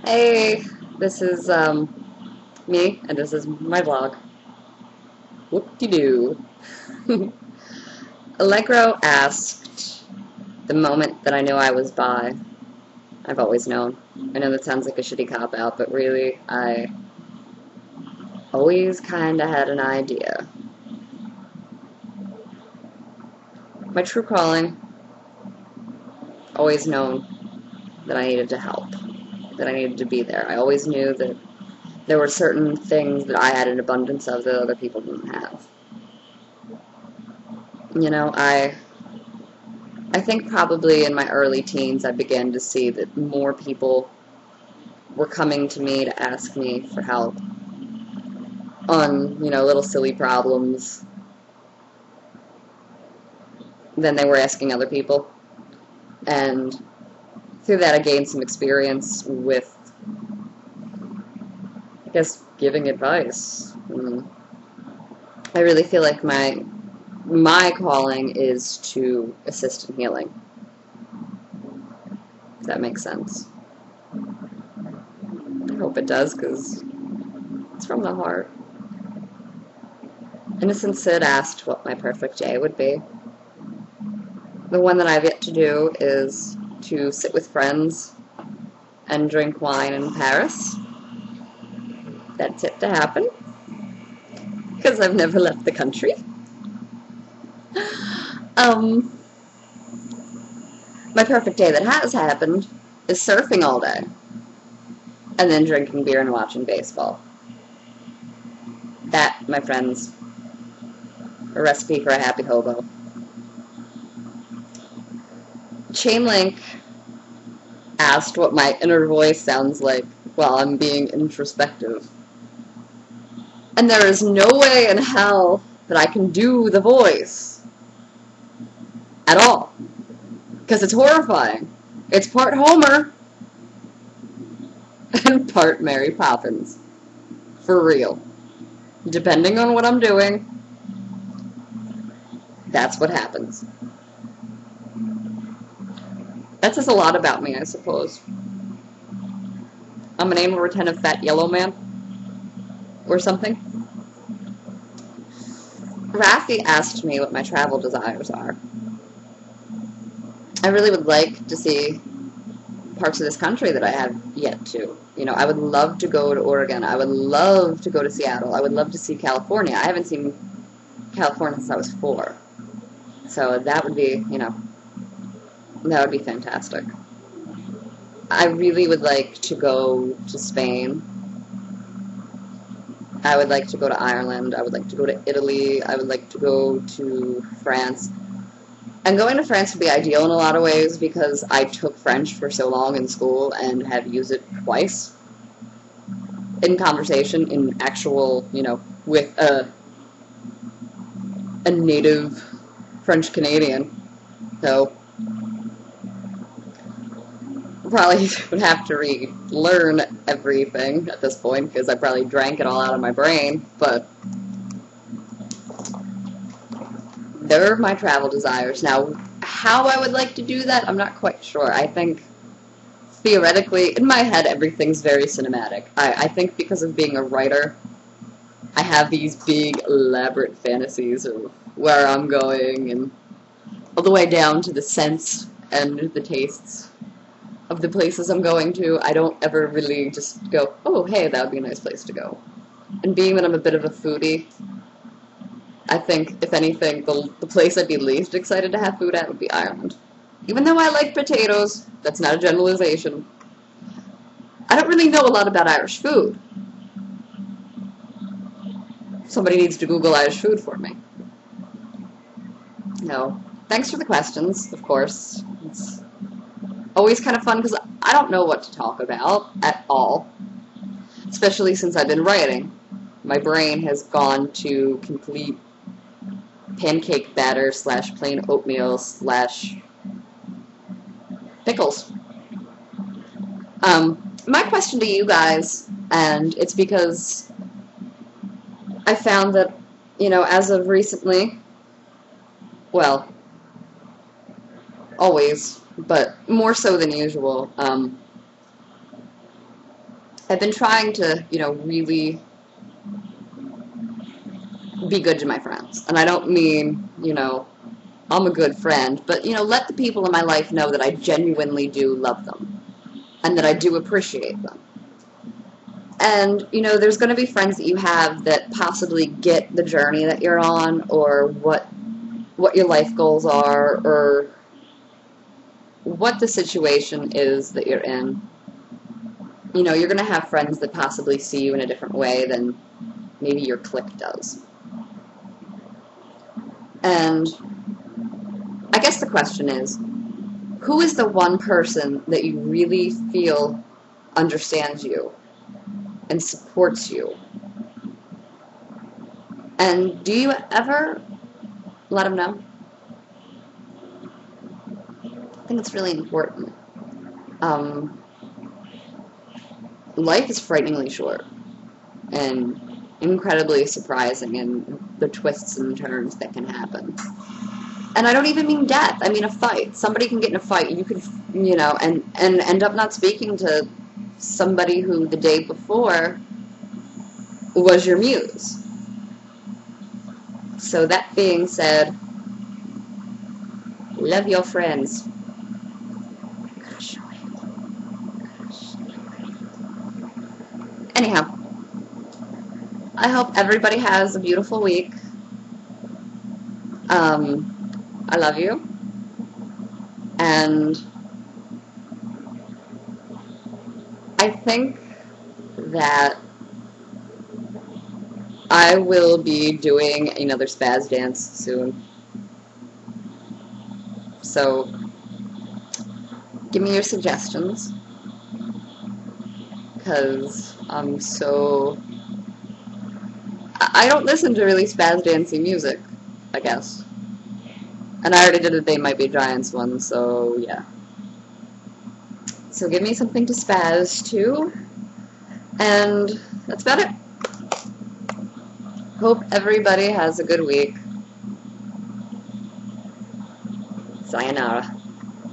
Hey, this is me, and this is my vlog. Whoop-de-doo. Allegro asked the moment that I knew I was bi. I've always known. I know that sounds like a shitty cop-out, but really, I always kinda had an idea. My true calling, always known that I needed to help, that I needed to be there. I always knew that there were certain things that I had an abundance of that other people didn't have. You know, I think probably in my early teens I began to see that more people were coming to me to ask me for help on, little silly problems than they were asking other people. And through that I gained some experience with, I guess, giving advice. I really feel like my calling is to assist in healing. If that makes sense. I hope it does, because it's from the heart. Innocent Sid asked what my perfect day would be. The one that I've yet to do is to sit with friends and drink wine in Paris. That's yet to happen, because I've never left the country. My perfect day that has happened is surfing all day, and then drinking beer and watching baseball. That, my friends, a recipe for a happy hobo. Chainlink asked what my inner voice sounds like while I'm being introspective. And there is no way in hell that I can do the voice at all, because it's horrifying. It's part Homer and part Mary Poppins. For real. Depending on what I'm doing, that's what happens. That says a lot about me, I suppose. I'm an anal retentive fat yellow man. Or something. Rafi asked me what my travel desires are. I really would like to see parts of this country that I have yet to. I would love to go to Oregon. I would love to go to Seattle. I would love to see California. I haven't seen California since I was 4. So that would be, that would be fantastic. I really would like to go to Spain. I would like to go to Ireland. I would like to go to Italy. I would like to go to France. And going to France would be ideal in a lot of ways, because I took French for so long in school and have used it twice in conversation, in actual, with a native French Canadian. So probably would have to relearn everything at this point, because I probably drank it all out of my brain, but they're my travel desires. Now, how I would like to do that, I'm not quite sure. I think, theoretically, in my head, everything's very cinematic. I think because of being a writer, I have these big, elaborate fantasies of where I'm going, and all the way down to the scents and the tastes of the places I'm going to. I don't ever really just go, oh, hey, that would be a nice place to go. And being that I'm a bit of a foodie, I think, if anything, the place I'd be least excited to have food at would be Ireland. Even though I like potatoes, that's not a generalization. I don't really know a lot about Irish food. Somebody needs to Google Irish food for me. No. Thanks for the questions, of course. It's always kind of fun, because I don't know what to talk about at all. Especially since I've been writing. My brain has gone to complete pancake batter / plain oatmeal / pickles. My question to you guys, and it's because I found that, as of recently, well, always, but more so than usual, I've been trying to, really be good to my friends. And I don't mean, I'm a good friend, but, let the people in my life know that I genuinely do love them and that I do appreciate them. And, there's going to be friends that you have that possibly get the journey that you're on, or what your life goals are, or what the situation is that you're in. You're going to have friends that possibly see you in a different way than maybe your clique does. And I guess the question is, who is the one person that you really feel understands you and supports you? And do you ever let them know? I think it's really important. Life is frighteningly short and incredibly surprising in the twists and turns that can happen. And I don't even mean death. I mean a fight. Somebody can get in a fight. You could, and end up not speaking to somebody who the day before was your muse. So that being said, love your friends. Anyhow, I hope everybody has a beautiful week. I love you. And I think that I will be doing another spaz dance soon. So, give me your suggestions, because I don't listen to really spaz dancey music, I guess. And I already did a They Might Be Giants one, so yeah. So give me something to spaz to, and that's about it. Hope everybody has a good week. Sayonara.